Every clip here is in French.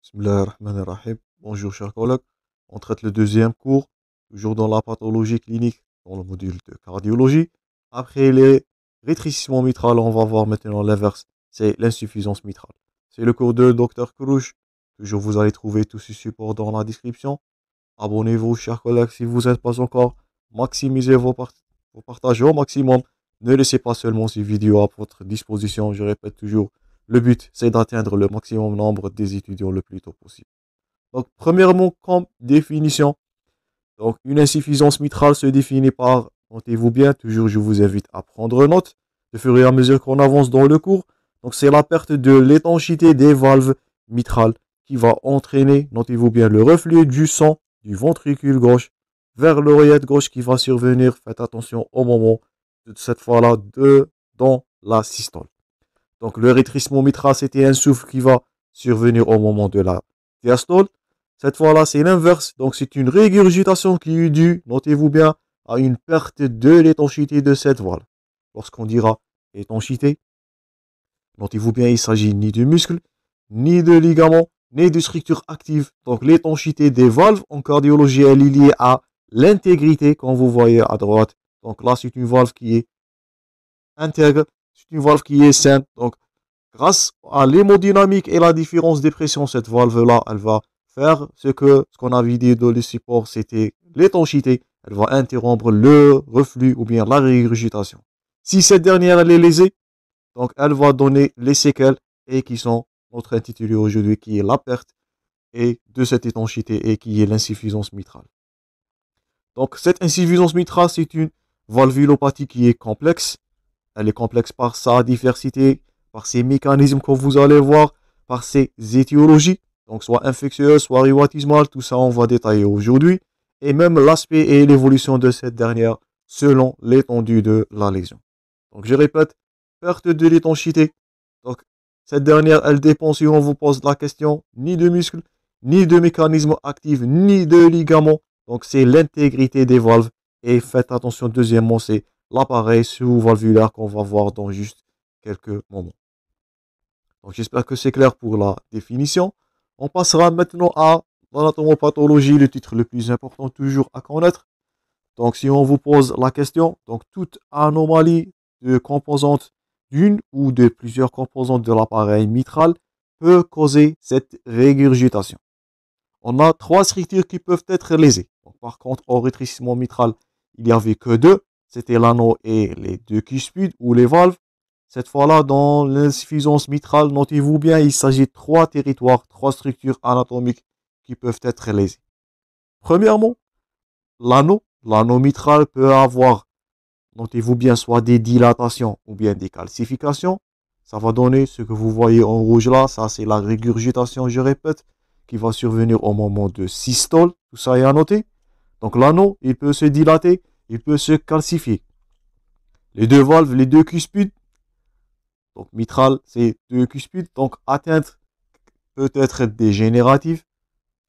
Bismillahirrahmanirrahim. Bonjour chers collègues. On traite le deuxième cours, toujours dans la pathologie clinique, dans le module de cardiologie. Après les rétrécissements mitrales, on va voir maintenant l'inverse, c'est l'insuffisance mitrale. C'est le cours de Dr Krouch. Toujours vous allez trouver tous ces supports dans la description. Abonnez-vous chers collègues si vous n'êtes pas encore. Maximisez vos partages au maximum. Ne laissez pas seulement ces vidéos à votre disposition. Je répète toujours, le but, c'est d'atteindre le maximum nombre des étudiants le plus tôt possible. Donc, premièrement, comme définition, donc une insuffisance mitrale se définit par, notez-vous bien, toujours je vous invite à prendre note, de fur et à mesure qu'on avance dans le cours. Donc, c'est la perte de l'étanchéité des valves mitrales qui va entraîner, notez-vous bien, le reflux du sang du ventricule gauche vers l'oreillette gauche qui va survenir. Faites attention au moment de cette fois-là dans la systole. Donc, le rétrécissement mitral, c'était un souffle qui va survenir au moment de la diastole. Cette fois-là, c'est l'inverse. Donc, c'est une régurgitation qui est due, notez-vous bien, à une perte de l'étanchéité de cette valve. Lorsqu'on dira étanchéité, notez-vous bien, il s'agit ni de muscles, ni de ligaments, ni de structures actives. Donc, l'étanchéité des valves en cardiologie, elle est liée à l'intégrité, comme vous voyez à droite. Donc là, c'est une valve qui est intègre. C'est une valve qui est saine. Donc, grâce à l'hémodynamique et la différence de pression, cette valve-là, elle va faire ce qu'on avait dit dans le support, c'était l'étanchéité. Elle va interrompre le reflux ou bien la régurgitation. Si cette dernière, elle est lésée, donc elle va donner les séquelles et qui sont notre intitulé aujourd'hui, qui est la perte et de cette étanchéité et qui est l'insuffisance mitrale. Donc, cette insuffisance mitrale, c'est une valvulopathie qui est complexe. Elle est complexe par sa diversité, par ses mécanismes que vous allez voir, par ses étiologies, donc soit infectieuses, soit rhumatismales, tout ça on va détailler aujourd'hui, et même l'aspect et l'évolution de cette dernière selon l'étendue de la lésion. Donc je répète, perte de l'étanchéité. Donc cette dernière, elle dépend, si on vous pose la question, ni de muscles, ni de mécanismes actifs, ni de ligaments. Donc c'est l'intégrité des valves. Et faites attention, deuxièmement, c'est l'appareil sous-valvulaire qu'on va voir dans juste quelques moments. Donc j'espère que c'est clair pour la définition. On passera maintenant à l'anatomopathologie, le titre le plus important toujours à connaître. Donc si on vous pose la question, donc toute anomalie de composante d'une ou de plusieurs composantes de l'appareil mitral peut causer cette régurgitation. On a trois structures qui peuvent être lésées. Donc, par contre, au rétrécissement mitral, il n'y avait que deux. C'était l'anneau et les deux cuspides ou les valves. Cette fois-là, dans l'insuffisance mitrale, notez-vous bien, il s'agit de trois territoires, trois structures anatomiques qui peuvent être lésées. Premièrement, l'anneau. L'anneau mitral peut avoir, notez-vous bien, soit des dilatations ou bien des calcifications. Ça va donner ce que vous voyez en rouge là. Ça, c'est la régurgitation, je répète, qui va survenir au moment de systole. Tout ça est à noter. Donc l'anneau, il peut se dilater, il peut se calcifier. Les deux valves, les deux cuspides, donc mitral, c'est deux cuspides. Donc atteinte peut être dégénérative,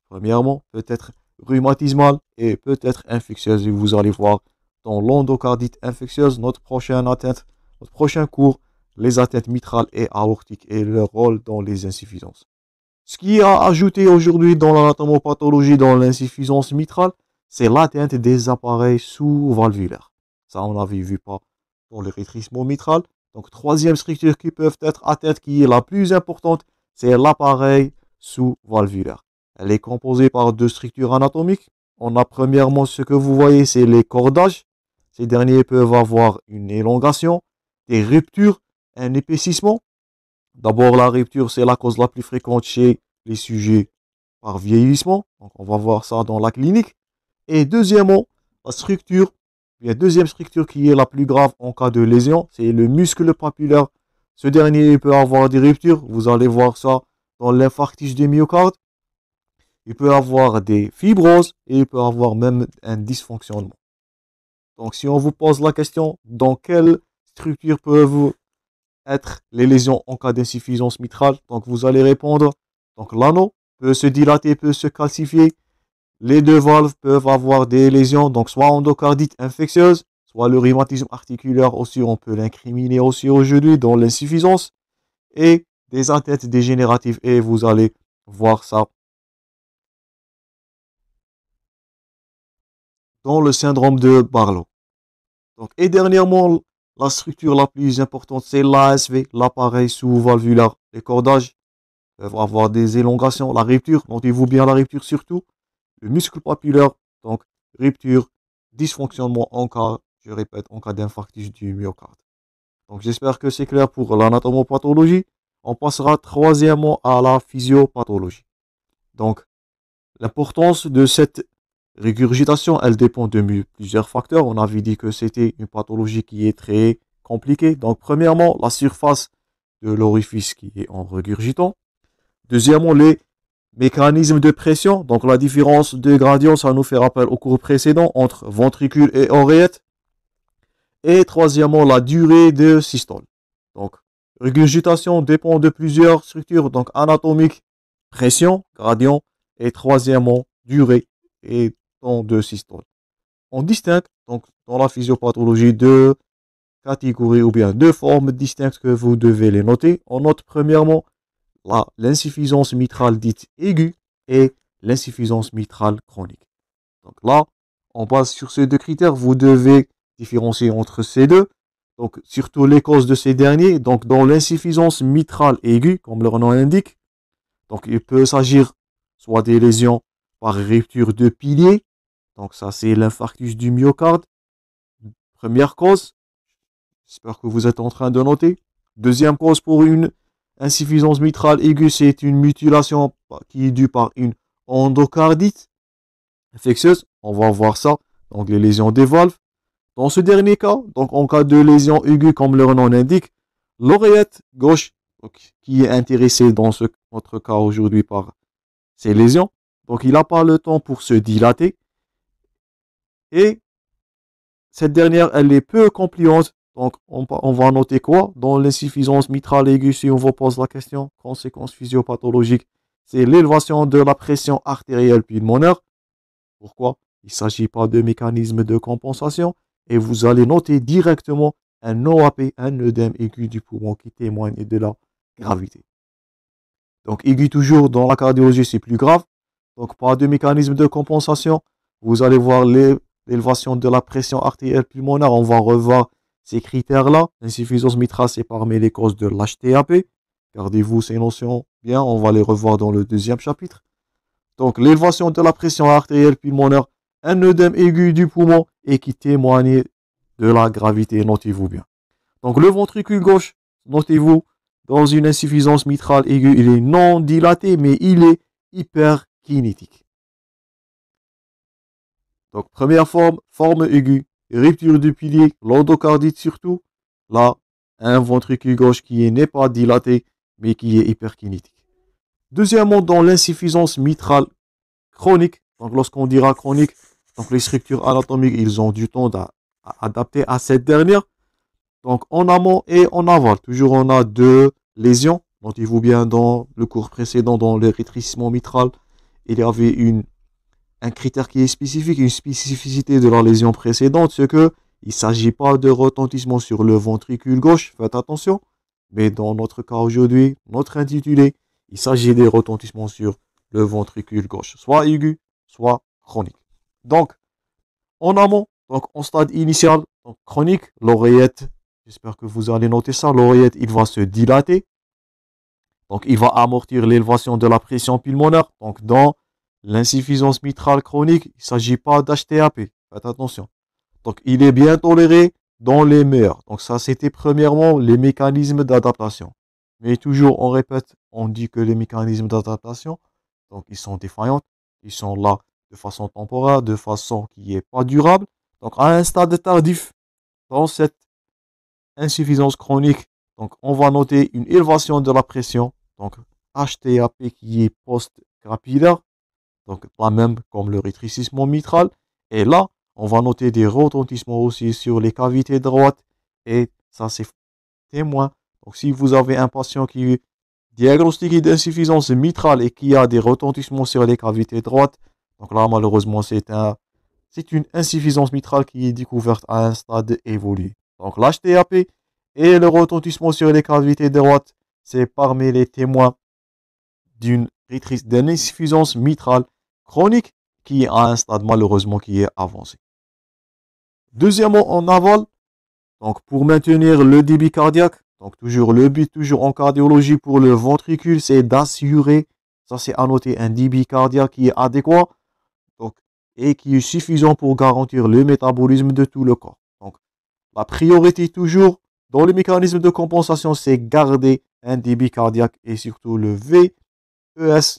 premièrement, peut être rhumatismale et peut être infectieuse. Et vous allez voir dans l'endocardite infectieuse, notre prochaine atteinte, notre prochain cours, les atteintes mitrales et aortiques et leur rôle dans les insuffisances. Ce qui a ajouté aujourd'hui dans l'anatomopathologie, dans l'insuffisance mitrale, c'est l'atteinte des appareils sous-valvulaires. Ça, on n'avait vu pas dans le rétrécissement mitral. Donc, troisième structure qui peut être atteinte, qui est la plus importante, c'est l'appareil sous-valvulaire. Elle est composée par deux structures anatomiques. On a premièrement ce que vous voyez, c'est les cordages. Ces derniers peuvent avoir une élongation, des ruptures, un épaississement. D'abord, la rupture, c'est la cause la plus fréquente chez les sujets par vieillissement. Donc, on va voir ça dans la clinique. Et deuxièmement, deuxième structure qui est la plus grave en cas de lésion, c'est le muscle papillaire. Ce dernier peut avoir des ruptures. Vous allez voir ça dans l'infarctus du myocarde. Il peut avoir des fibroses et il peut avoir même un dysfonctionnement. Donc, si on vous pose la question, dans quelle structure peuvent être les lésions en cas d'insuffisance mitrale? Donc, vous allez répondre, donc l'anneau peut se dilater, peut se calcifier. Les deux valves peuvent avoir des lésions, donc soit endocardite infectieuse, soit le rhumatisme articulaire aussi, on peut l'incriminer aussi aujourd'hui dans l'insuffisance, et des atteintes dégénératives. Et vous allez voir ça dans le syndrome de Barlow. Donc, et dernièrement, la structure la plus importante, c'est l'ASV, l'appareil sous-valvulaire. Les cordages peuvent avoir des élongations, la rupture, notez-vous bien la rupture surtout, le muscle papillaire, donc rupture, dysfonctionnement en cas, je répète, en cas d'infarctus du myocarde. Donc j'espère que c'est clair pour l'anatomopathologie. On passera troisièmement à la physiopathologie. Donc l'importance de cette régurgitation, elle dépend de plusieurs facteurs. On avait dit que c'était une pathologie qui est très compliquée. Donc premièrement, la surface de l'orifice qui est en régurgitant. Deuxièmement, les mécanismes de pression. Donc la différence de gradient, ça nous fait rappel au cours précédent entre ventricule et oreillette. Et troisièmement, la durée de systole. Donc, régurgitation dépend de plusieurs structures, donc anatomique, pression, gradient, et troisièmement, durée et temps de systole. On distingue, donc, dans la physiopathologie, deux catégories ou bien deux formes distinctes que vous devez les noter. On note premièrement l'insuffisance mitrale dite aiguë et l'insuffisance mitrale chronique. Donc là, on base sur ces deux critères, vous devez différencier entre ces deux. Donc, surtout les causes de ces derniers. Donc, dans l'insuffisance mitrale aiguë, comme leur nom l'indique, donc il peut s'agir soit des lésions par rupture de pilier. Donc, ça, c'est l'infarctus du myocarde. Première cause. J'espère que vous êtes en train de noter. Deuxième cause pour une insuffisance mitrale aiguë, c'est une mutilation qui est due par une endocardite infectieuse. On va voir ça. Donc, les lésions des valves. Dans ce dernier cas, donc en cas de lésion aiguë, comme leur nom l'indique, l'oreillette gauche, donc, qui est intéressée dans notre cas aujourd'hui par ces lésions, donc il n'a pas le temps pour se dilater. Et cette dernière, elle est peu compliante. Donc on va noter quoi? Dans l'insuffisance mitrale aiguë, si on vous pose la question, conséquences physiopathologiques, c'est l'élévation de la pression artérielle pulmonaire. Pourquoi? Il ne s'agit pas de mécanisme de compensation. Et vous allez noter directement un OAP, un œdème aigu du poumon qui témoigne de la gravité. Donc aigu toujours dans la cardiologie, c'est plus grave. Donc pas de mécanisme de compensation. Vous allez voir l'élévation de la pression artérielle pulmonaire. On va revoir ces critères-là. L'insuffisance mitrale, c'est parmi les causes de l'HTAP. Gardez-vous ces notions bien, on va les revoir dans le deuxième chapitre. Donc l'élévation de la pression artérielle pulmonaire, un œdème aigu du poumon et qui témoigne de la gravité, notez-vous bien. Donc le ventricule gauche, notez-vous, dans une insuffisance mitrale aiguë, il est non dilaté, mais il est hyperkinétique. Donc première forme aiguë, rupture du pilier, l'endocardite surtout. Là, un ventricule gauche qui n'est pas dilaté, mais qui est hyperkinétique. Deuxièmement, dans l'insuffisance mitrale chronique, donc lorsqu'on dira chronique, donc les structures anatomiques, ils ont du temps à adapter à cette dernière. Donc en amont et en aval, toujours on a deux lésions. Notez-vous bien dans le cours précédent, dans le rétrécissement mitral, il y avait un critère qui est spécifique, une spécificité de la lésion précédente, c'est que il ne s'agit pas de retentissement sur le ventricule gauche, faites attention. Mais dans notre cas aujourd'hui, notre intitulé, il s'agit des retentissements sur le ventricule gauche, soit aigu, soit chronique. Donc, en amont, donc en stade initial, donc chronique, l'oreillette, j'espère que vous allez noter ça, l'oreillette, il va se dilater. Donc, il va amortir l'élévation de la pression pulmonaire. Donc, dans l'insuffisance mitrale chronique, il ne s'agit pas d'HTAP, faites attention. Donc, il est bien toléré dans les meilleurs. Donc, ça, c'était premièrement les mécanismes d'adaptation. Mais toujours, on répète, on dit que les mécanismes d'adaptation, donc, ils sont défaillants. Ils sont là de façon temporaire, de façon qui n'est pas durable. Donc, à un stade tardif, dans cette insuffisance chronique, donc, on va noter une élévation de la pression. Donc, HTAP qui est post-capillaire. Donc, la même comme le rétrécissement mitral. Et là, on va noter des retentissements aussi sur les cavités droites. Et ça, c'est témoin. Donc, si vous avez un patient qui est diagnostiqué d'insuffisance mitrale et qui a des retentissements sur les cavités droites, donc là, malheureusement, c'est une insuffisance mitrale qui est découverte à un stade évolué. Donc, l'HTAP et le retentissement sur les cavités droites, c'est parmi les témoins d'une d'une insuffisance mitrale chronique qui est à un stade malheureusement qui est avancé. Deuxièmement, en aval, donc pour maintenir le débit cardiaque, donc toujours le but toujours en cardiologie pour le ventricule, c'est d'assurer, ça c'est à noter, un débit cardiaque qui est adéquat donc, et qui est suffisant pour garantir le métabolisme de tout le corps. Donc la priorité toujours dans le mécanisme de compensation, c'est garder un débit cardiaque et surtout le VES,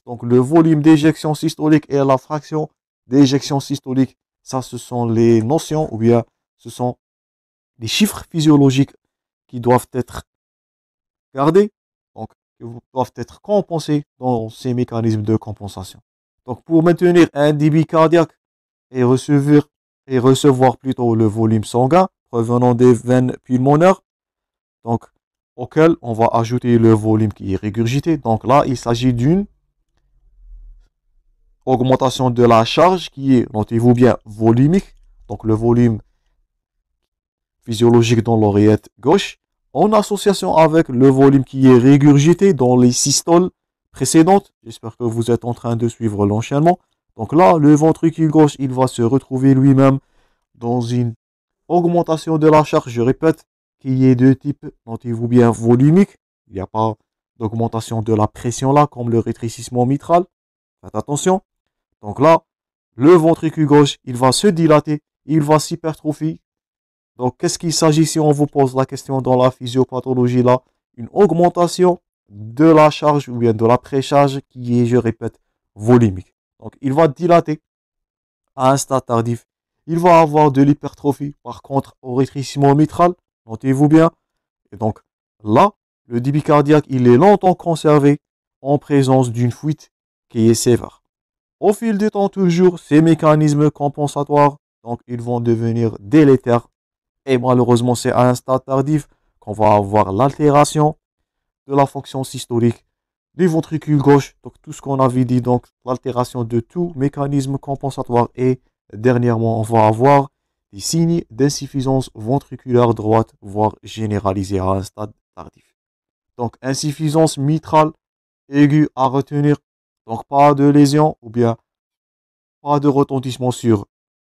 donc le volume d'éjection systolique et la fraction d'éjection systolique. Ça, ce sont les notions ou bien ce sont des chiffres physiologiques qui doivent être gardés, donc qui doivent être compensés dans ces mécanismes de compensation. Donc pour maintenir un débit cardiaque et recevoir plutôt le volume sanguin provenant des veines pulmonaires, donc auquel on va ajouter le volume qui est régurgité. Donc là, il s'agit d'une augmentation de la charge qui est, notez-vous bien, volumique, donc le volume physiologique dans l'oreillette gauche, en association avec le volume qui est régurgité dans les systoles précédentes. J'espère que vous êtes en train de suivre l'enchaînement. Donc là, le ventricule gauche, il va se retrouver lui-même dans une augmentation de la charge, je répète, qui est de type, notez-vous bien, volumique. Il n'y a pas d'augmentation de la pression là, comme le rétrécissement mitral. Faites attention. Donc là, le ventricule gauche, il va se dilater, il va s'hypertrophier. Donc, qu'est-ce qu'il s'agit si on vous pose la question dans la physiopathologie là? Une augmentation de la charge ou bien de la précharge qui est, je répète, volumique. Donc, il va dilater à un stade tardif. Il va avoir de l'hypertrophie. Par contre, au rétrécissement mitral, notez-vous bien. Et donc, là, le débit cardiaque, il est longtemps conservé en présence d'une fuite qui est sévère. Au fil du temps, toujours, ces mécanismes compensatoires, donc, ils vont devenir délétères. Et malheureusement, c'est à un stade tardif qu'on va avoir l'altération de la fonction systolique du ventricule gauche. Donc, tout ce qu'on avait dit, donc, l'altération de tout mécanisme compensatoire. Et dernièrement, on va avoir des signes d'insuffisance ventriculaire droite, voire généralisée à un stade tardif. Donc, insuffisance mitrale aiguë à retenir. Donc, pas de lésion ou bien pas de retentissement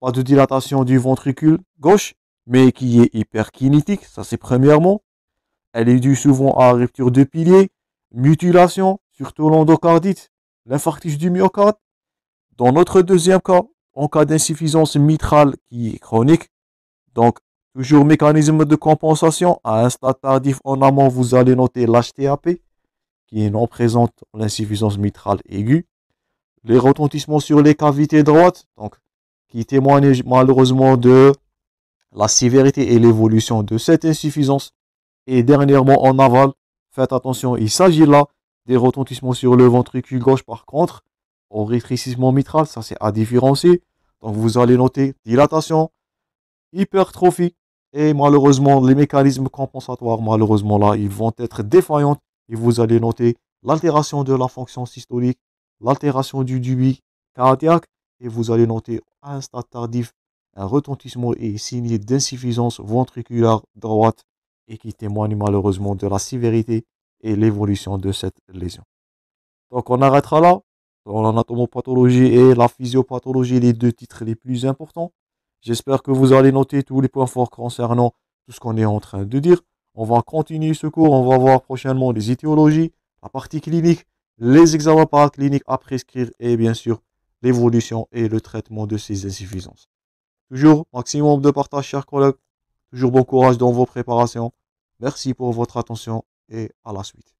pas de dilatation du ventricule gauche, mais qui est hyperkinétique, ça c'est premièrement. Elle est due souvent à rupture de pilier, mutilation, surtout l'endocardite, l'infarctus du myocarde. Dans notre deuxième cas, en cas d'insuffisance mitrale qui est chronique, donc toujours mécanisme de compensation, à un stade tardif en amont, vous allez noter l'HTAP, qui est non présente l'insuffisance mitrale aiguë. Les retentissements sur les cavités droites, donc qui témoignent malheureusement de la sévérité et l'évolution de cette insuffisance. Et dernièrement en aval, faites attention, il s'agit là des retentissements sur le ventricule gauche. Par contre, au rétrécissement mitral, ça c'est à différencier. Donc vous allez noter dilatation, hypertrophie et malheureusement les mécanismes compensatoires, malheureusement là, ils vont être défaillants et vous allez noter l'altération de la fonction systolique, l'altération du débit cardiaque et vous allez noter à un stade tardif un retentissement et signe d'insuffisance ventriculaire droite et qui témoigne malheureusement de la sévérité et l'évolution de cette lésion. Donc on arrêtera là. Dans l'anatomopathologie et la physiopathologie, les deux titres les plus importants. J'espère que vous allez noter tous les points forts concernant tout ce qu'on est en train de dire. On va continuer ce cours, on va voir prochainement les étiologies, la partie clinique, les examens paracliniques à prescrire et bien sûr l'évolution et le traitement de ces insuffisances. Toujours maximum de partage, chers collègues. Toujours bon courage dans vos préparations. Merci pour votre attention et à la suite.